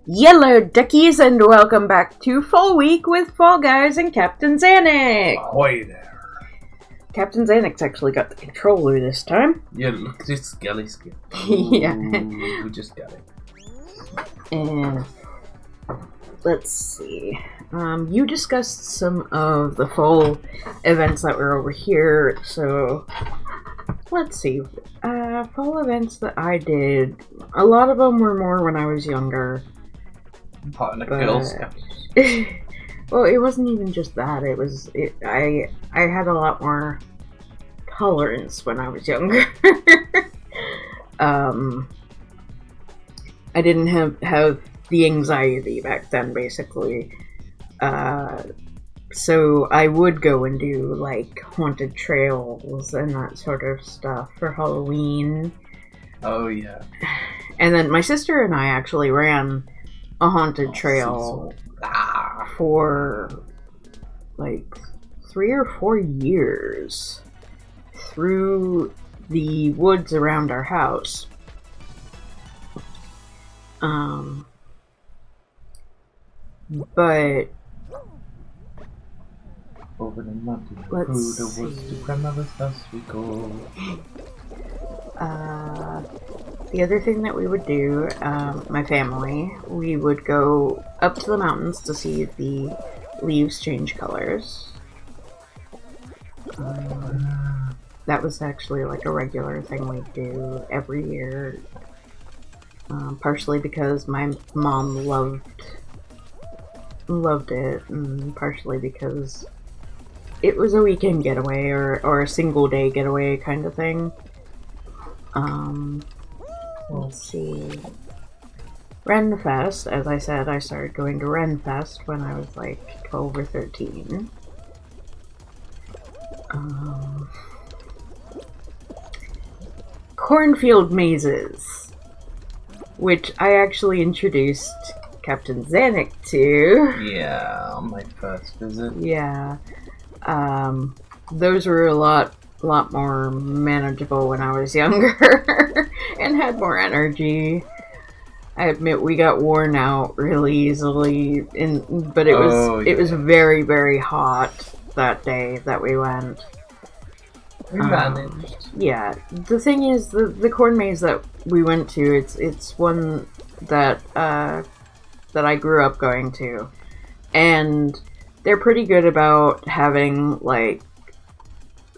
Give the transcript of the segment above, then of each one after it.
Yellow duckies, and welcome back to Fall Week with Fall Guys and CaptainZanic! Ahoy there! CaptainZanic's actually got the controller this time. Yeah, look at this skelly skin. Yeah. We just got it. And let's see. You discussed some of the fall events that were over here, so let's see. Fall events that I did, a lot of them were more when I was younger. Pot in a Girl Scout. Well, it wasn't even just that. I had a lot more tolerance when I was younger. I didn't have the anxiety back then, basically. So I would go and do, like, haunted trails and that sort of stuff for Halloween. Oh, yeah. And then my sister and I actually ran a haunted trail for, like, 3 or 4 years through the woods around our house. But over the mountain, let's through the woods to grandmother's house we go. The other thing that we would do, my family, we would go up to the mountains to see the leaves change colors. That was actually like a regular thing we do every year. Partially because my mom loved it, and partially because it was a weekend getaway or a single day getaway kind of thing. Let's see. Renfest, as I said, I started going to Renfest when I was like 12 or 13. Cornfield mazes, which I actually introduced CaptainZanic to. Yeah, on my first visit. Yeah. Those were a lot more manageable when I was younger and had more energy. I admit we got worn out really easily, but it was very, very hot that day that we went. We managed. Yeah, the thing is, the corn maze that we went to, it's one that I grew up going to, and they're pretty good about having like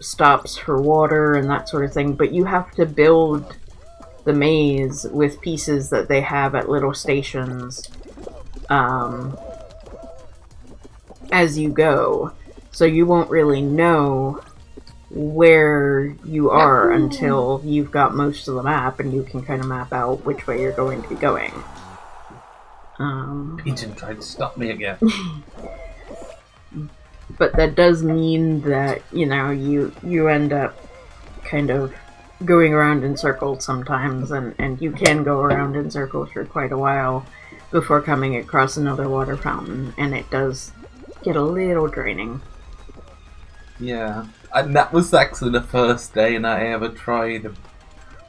stops for water and that sort of thing, but you have to build the maze with pieces that they have at little stations as you go, so you won't really know where you are until you've got most of the map and you can kind of map out which way you're going to be going. Pigeon tried to stop me again. But that does mean that, you know, you end up kind of going around in circles sometimes, and you can go around in circles for quite a while before coming across another water fountain, and it does get a little draining. Yeah, and that was actually the first day and I ever tried.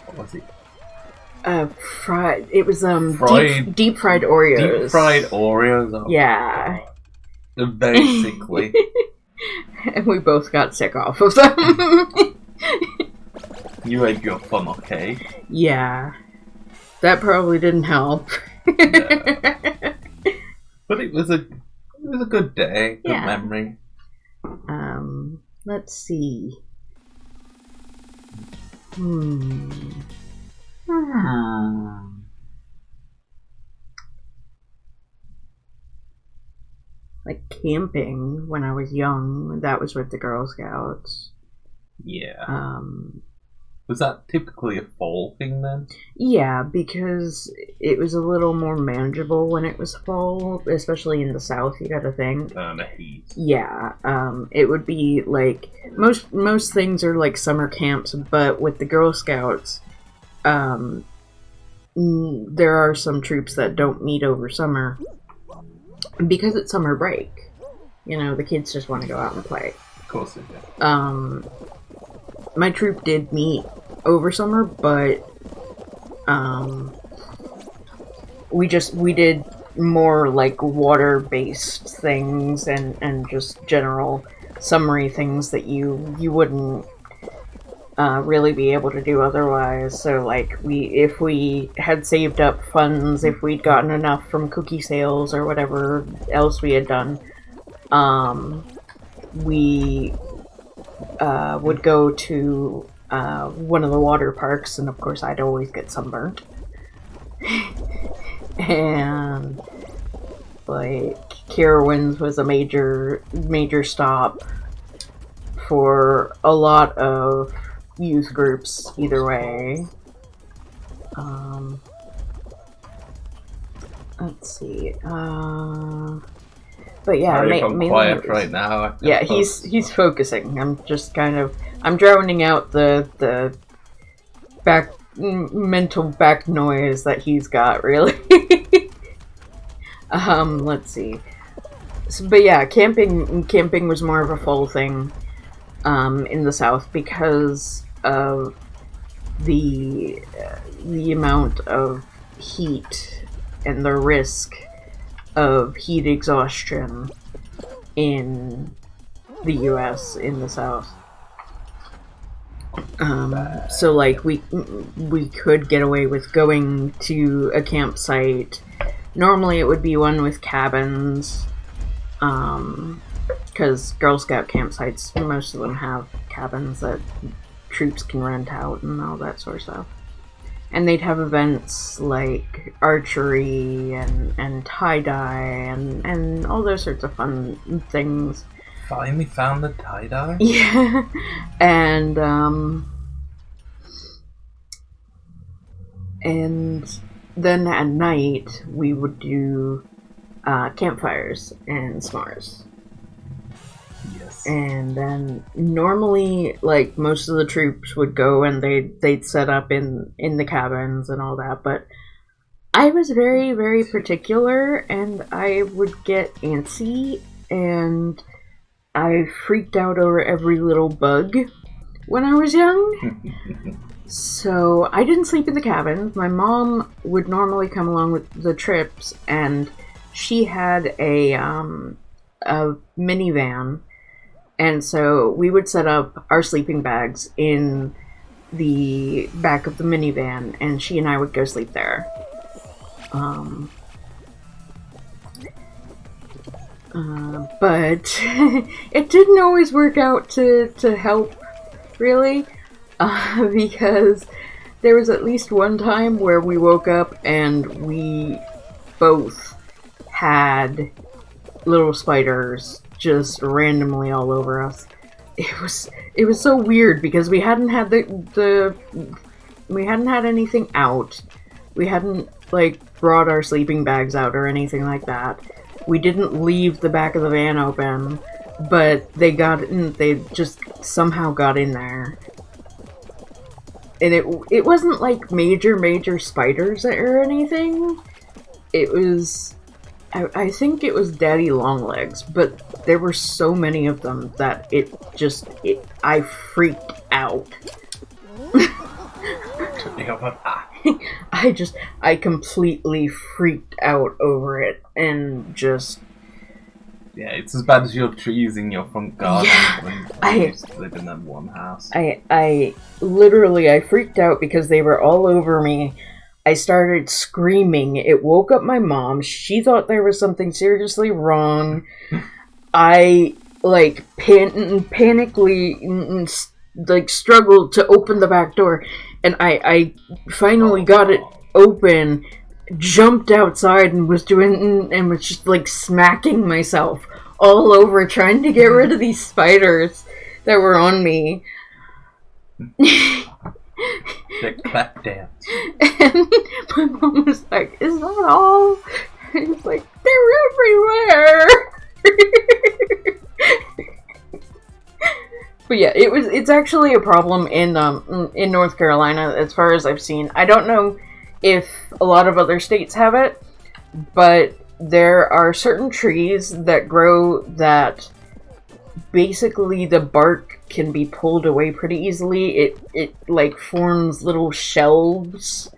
What was it? It was deep fried Oreos. Deep fried Oreos. Oh, yeah. Basically. And we both got sick off of them. You had your fun, okay? Yeah. That probably didn't help. No. But it was a good day, good memory. Let's see. Like camping when I was young, that was with the Girl Scouts. Yeah. Was that typically a fall thing then? Yeah, because it was a little more manageable when it was fall, especially in the south, you gotta think. The heat. Yeah, it would be like, most things are like summer camps, but with the Girl Scouts, there are some troops that don't meet over summer, because it's summer break. You know, the kids just want to go out and play. Of course they do. My troop did meet over summer, but we did more like water-based things and just general summary things that you wouldn't really be able to do otherwise. So like if we had saved up funds, if we'd gotten enough from cookie sales or whatever else we had done, we would go to one of the water parks, and of course I'd always get sunburnt. And like Carowinds was a major stop for a lot of youth groups either way. Let's see. But yeah, I'm quiet right now. Yeah, he's focusing. I'm just I'm drowning out the mental back noise that he's got, really. Let's see. But yeah, camping was more of a fall thing in the South because of the amount of heat and the risk of heat exhaustion in the US in the South. So like we could get away with going to a campsite. Normally it would be one with cabins, because Girl Scout campsites, most of them have cabins that troops can rent out and all that sort of stuff. And they'd have events like archery and tie-dye and all those sorts of fun things. Finally found the tie-dye? Yeah. And then at night we would do campfires and s'mores. Yes. And then normally, like, most of the troops would go and they'd set up in the cabins and all that, but I was very, very particular, and I would get antsy, and I freaked out over every little bug when I was young. So I didn't sleep in the cabin. My mom would normally come along with the trips, and she had a minivan, and so we would set up our sleeping bags in the back of the minivan, and she and I would go sleep there. But it didn't always work out to help, really. Because there was at least one time where we woke up and we both had little spiders just randomly all over us. It was so weird because we hadn't had we hadn't had anything out. We hadn't like brought our sleeping bags out or anything like that. We didn't leave the back of the van open, but they just somehow got in there. And it wasn't like major spiders or anything. It was, I think it was Daddy Longlegs, but there were so many of them that I freaked out. I completely freaked out over it and just... Yeah, it's as bad as your trees in your front garden when you used to live in that one house. I literally freaked out because they were all over me. I started screaming. It woke up my mom. She thought there was something seriously wrong. I, like, panically, like, struggled to open the back door. And I finally got it open, jumped outside and was just like smacking myself all over trying to get rid of these spiders that were on me. The clap dance. And my mom was like, "Is that all?" And I was like, "They're everywhere." But yeah, it's actually a problem in North Carolina as far as I've seen. I don't know if a lot of other states have it, but there are certain trees that grow that basically the bark can be pulled away pretty easily. It like forms little shelves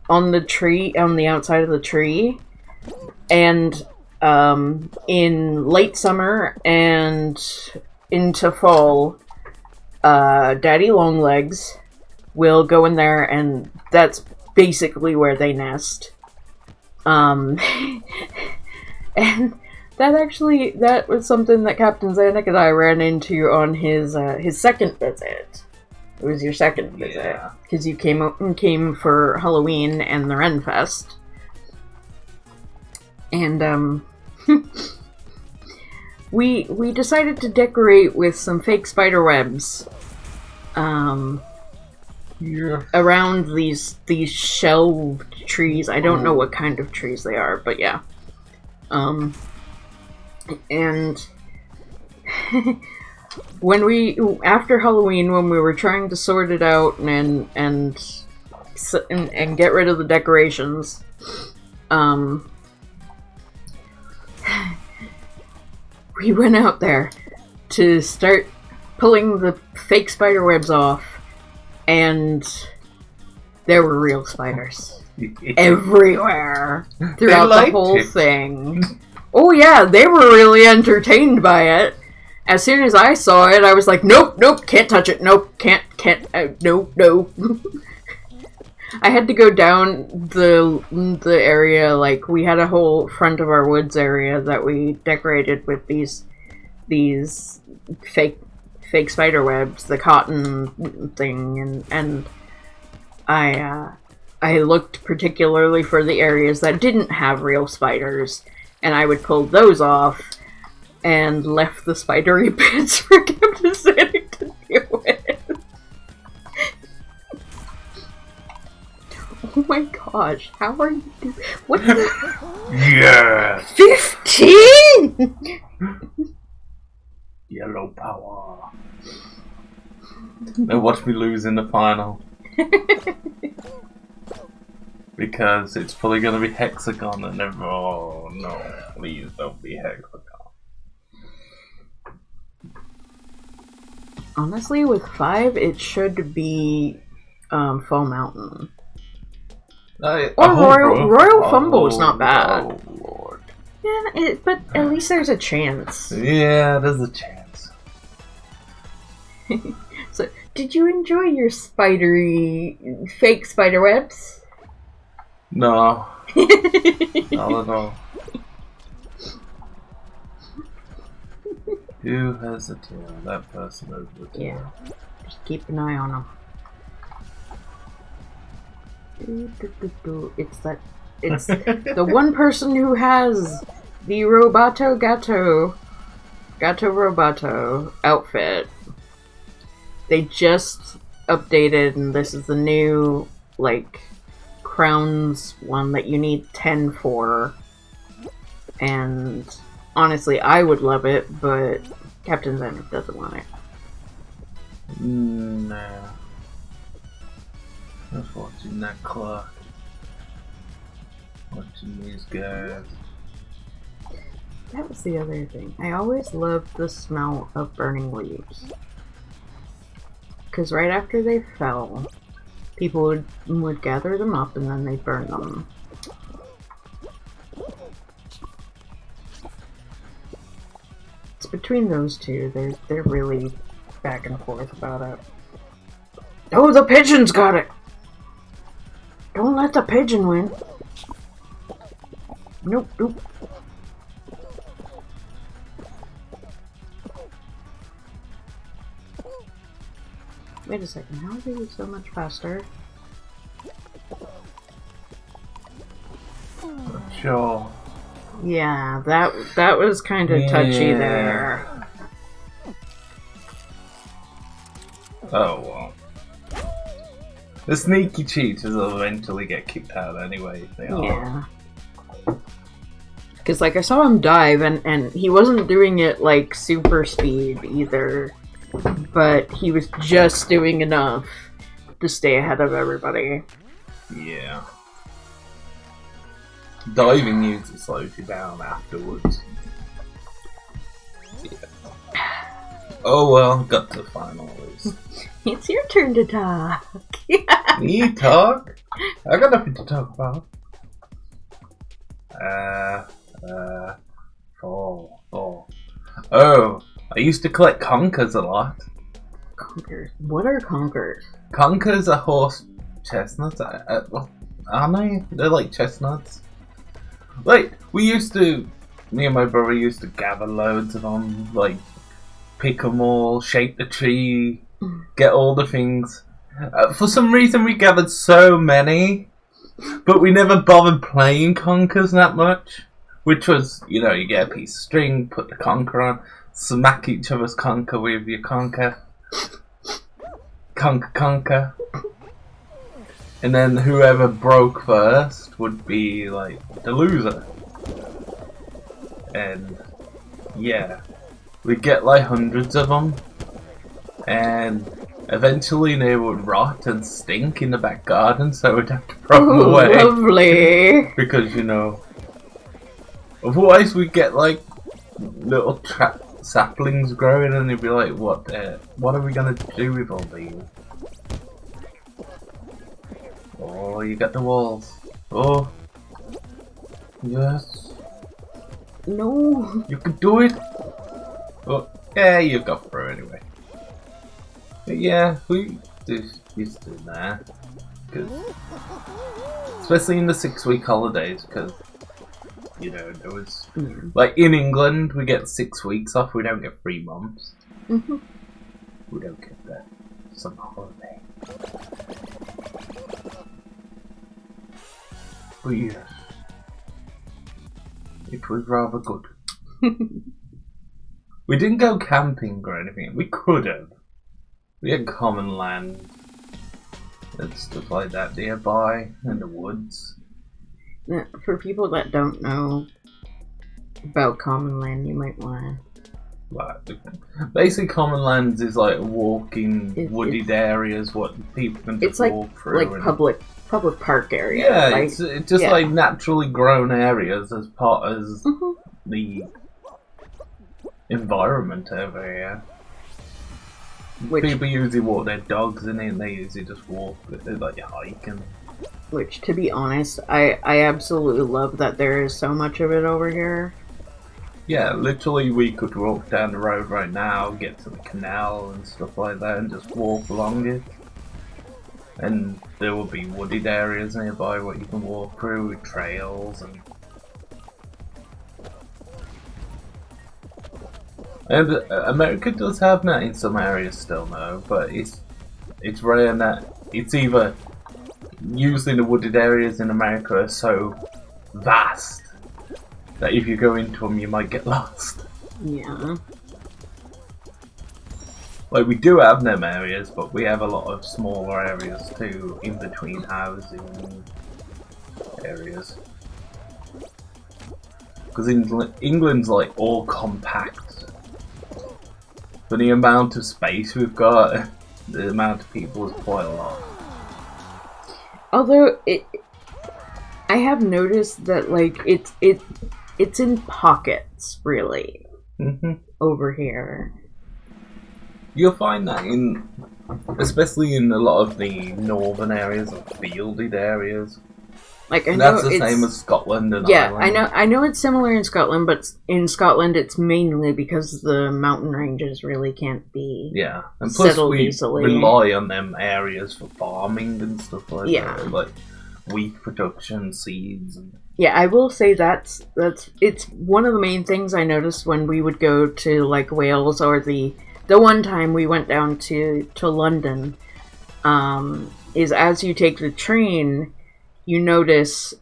on the tree, on the outside of the tree. And in late summer and into fall, Daddy Longlegs will go in there, and that's basically where they nest. And that was something that CaptainZanic and I ran into on his second visit. It was your second visit, because you came for Halloween and the Ren Fest. And we decided to decorate with some fake spider webs around these shelved trees. I don't know what kind of trees they are, but yeah. And after Halloween, when we were trying to sort it out and get rid of the decorations, we went out there to start pulling the fake spider webs off, and there were real spiders everywhere throughout the whole thing. Oh yeah, they were really entertained by it. As soon as I saw it, I was like, nope, can't touch it, nope, can't, no. I had to go down the area, like, we had a whole front of our woods area that we decorated with these fake spider webs, the cotton thing, and I looked particularly for the areas that didn't have real spiders, and I would pull those off, and left the spidery bits for CaptainZanic to deal with. Oh my gosh, how are you doing? What the? Yeah! 15?! Yellow power. Now watch me lose in the final. Because it's probably going to be hexagon and oh no, please don't be hexagon. Honestly, with 5, it should be Fall Mountain. Or Royal Fumble's not bad. Oh lord. Yeah, but at least there's a chance. Yeah, there's a chance. So, did you enjoy your fake spider webs? No. Not at all. Who has the tail? That person over the tail. Yeah. Just keep an eye on them. It's the one person who has the Gato Roboto outfit. They just updated, and this is the new, like, crowns one that you need 10 for. And honestly, I would love it, but CaptainZanic doesn't want it. Nah. I was watching that clock. Watching these guys. That was the other thing. I always loved the smell of burning leaves. Because right after they fell, people would gather them up and then they'd burn them. It's between those two. They're really back and forth about it. Oh, the pigeon's got it! Don't let the pigeon win. Nope. Wait a second, how are they so much faster? Sure. Yeah, that was kind of touchy there. Oh well. The sneaky cheaters will eventually get kicked out anyway if they are. Yeah. Because, like, I saw him dive, and he wasn't doing it, like, super speed either. But he was just doing enough to stay ahead of everybody. Yeah. Diving usually slows you down afterwards. Yeah. Oh well, got to finals. It's your turn to talk. You talk? I got nothing to talk about. Four. Oh, I used to collect Conquerors a lot. Conquerors? What are Conquerors? Conquerors are horse chestnuts. Aren't they? They're like chestnuts. Like, me and my brother used to gather loads of them, like, pick them all, shape the tree, get all the things. For some reason we gathered so many, but we never bothered playing Conquerors that much. Which was, you get a piece of string, put the conker on, smack each other's conker with your conker. Conker. And then whoever broke first would be, like, the loser. And, yeah. We'd get, like, hundreds of them. And eventually they would rot and stink in the back garden, so we'd have to throw them away. Lovely! Because, otherwise we'd get, like, little saplings growing and they'd be like, what are we gonna do with all these? Oh, you got the walls. Oh. Yes. No. You can do it. Oh, yeah, you got through anyway. But yeah, we used to do that. Especially in the 6-week holidays, because, there was... Like, in England, we get 6 weeks off, we don't get 3 months. Mm-hmm. We don't get that summer holiday. But yeah, it was rather good. We didn't go camping or anything. We could have. We had common land and stuff like that nearby in the woods. Yeah, for people that don't know about common land, you might want to... Basically, common lands is like walking wooded areas, what people can just walk through. It's like public park area. Yeah, like, it's just like naturally grown areas as part of the environment over here. People usually walk their dogs in it, and they usually just walk, like hiking. Which, to be honest, I absolutely love that there is so much of it over here. Yeah, literally we could walk down the road right now, get to the canal and stuff like that, and just walk along it. And there will be wooded areas nearby where you can walk through with trails and America does have that in some areas still though, but it's rare that it's either usually the wooded areas in America are so vast that if you go into them you might get lost. Yeah. Like, we do have them areas, but we have a lot of smaller areas too, in between housing areas. Because England's like all compact. For the amount of space we've got, the amount of people is quite a lot. Although, I have noticed that, like, it's in pockets, really, over here. You'll find that especially in a lot of the northern areas or fielded areas. Like, I know that's the same as Scotland and Ireland. Yeah, I know it's similar in Scotland, but in Scotland it's mainly because the mountain ranges really can't be and plus settled we easily. rely on them areas for farming and stuff like that, like wheat production, seeds. Yeah, I will say it's one of the main things I noticed when we would go to like Wales or the one time we went down to London, is as you take the train, you notice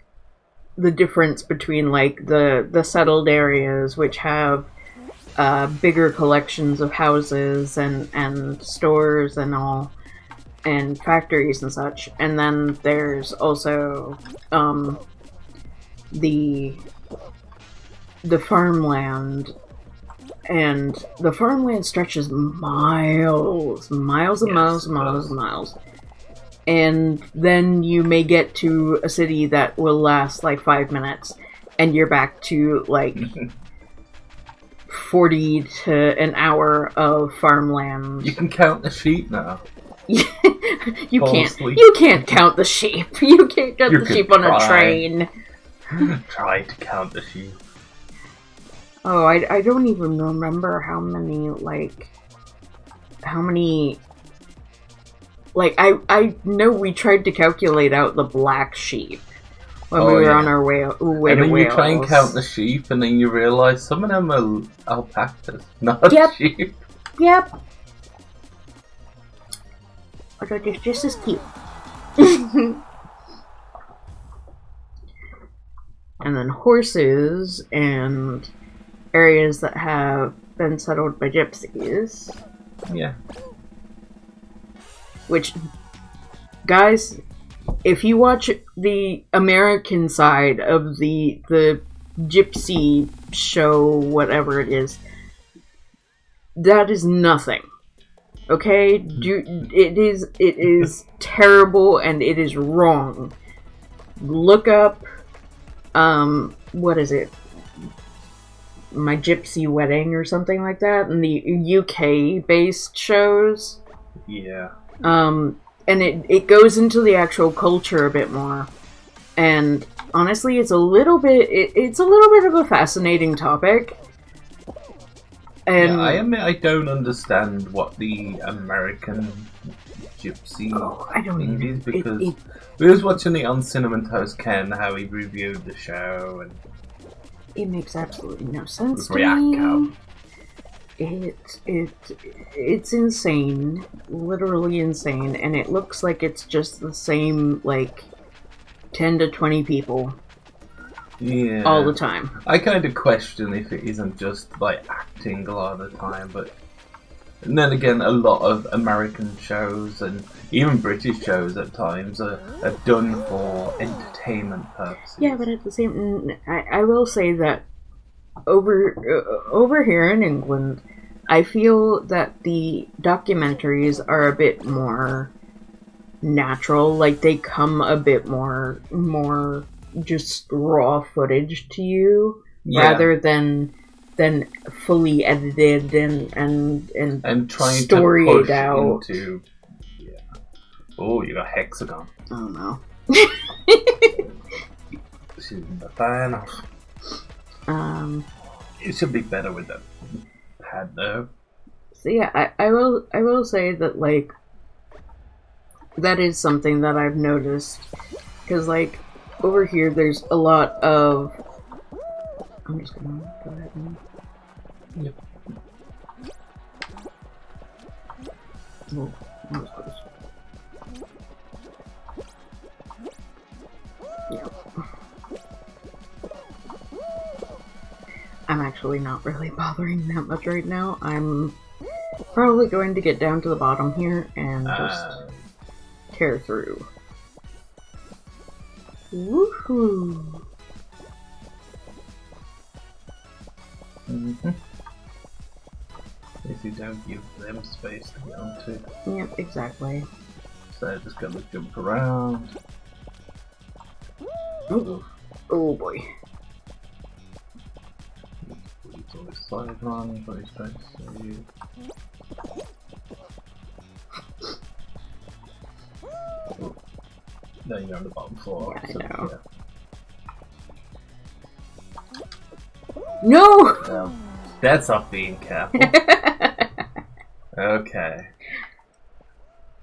the difference between like the settled areas, which have bigger collections of houses and stores and all, and factories and such, and then there's also the farmland. And the farmland stretches miles and miles. And then you may get to a city that will last like 5 minutes, and you're back to like 40 to an hour of farmland. You can count the sheep now. You can't count the sheep. You can't count the sheep on a train. Try to count the sheep. Oh, I don't even remember how many, I know we tried to calculate out the black sheep when we were on our way to Wales. And then you try and count the sheep, and then you realise some of them are alpacas, not sheep. Yep. Although they're just as cute. And then horses and areas that have been settled by gypsies. Yeah. Which, guys, if you watch the American side of the gypsy show, whatever it is, that is nothing. Okay? It is terrible and it is wrong. Look up, what is it? My Gypsy Wedding or something like that, and the UK-based shows. Yeah. And it goes into the actual culture a bit more. And honestly, it's a little bit of a fascinating topic. And yeah, I admit I don't understand what the American gypsy thing is, because we was watching it on Cinnamon Toast Ken, how he reviewed the show, and it makes absolutely no sense to React me. Cow. It's insane, literally insane, and it looks like it's just the same, 10 to 20 people. Yeah. All the time. I kind of question if it isn't just acting a lot of the time, but and then again, a lot of American shows and even British shows at times are done for entertainment purposes. Yeah, but at the same, I will say that over here in England, I feel that the documentaries are a bit more natural. Like, they come a bit more just raw footage to you, rather than fully edited and trying storied to push out. Into, yeah. Oh, you got hexagon. Oh no. This isn't fair enough. It should be better with the pad though. So yeah, I will say that that is something that I've noticed, because over here there's a lot of. I'm just gonna go ahead and. Yep. Oh, that was close. Yep. I'm actually not really bothering that much right now. I'm probably going to get down to the bottom here and just tear through. Woohoo! If you don't give them space to get onto. Yep, exactly. So just gonna jump around. Ooh. Oh boy. It's always side run, but it's don't see you. Oh. No, you're on the bottom floor. Yeah, so, I know. Yeah. No! That's not being careful. Okay.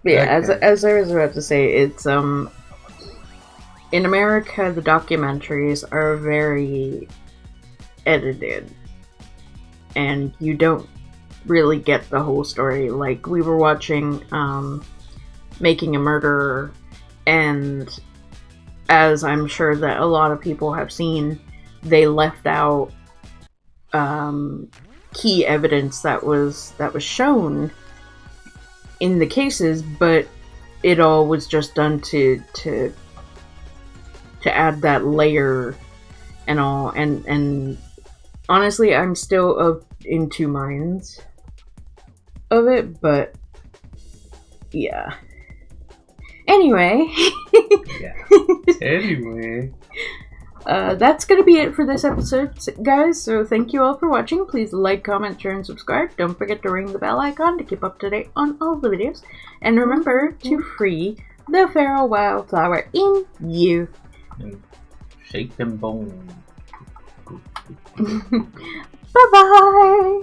But yeah, okay. As I was about to say, it's in America the documentaries are very edited, and you don't really get the whole story. Like, we were watching Making a Murderer, and as I'm sure that a lot of people have seen, they left out key evidence that was shown in the cases, but it all was just done to add that layer and all, and honestly, I'm still in two minds of it, but yeah. Anyway. Yeah. Anyway. That's gonna be it for this episode, guys, so thank you all for watching. Please like, comment, share, and subscribe. Don't forget to ring the bell icon to keep up to date on all the videos. And remember to free the feral wildflower in you. Shake them bones. Bye bye.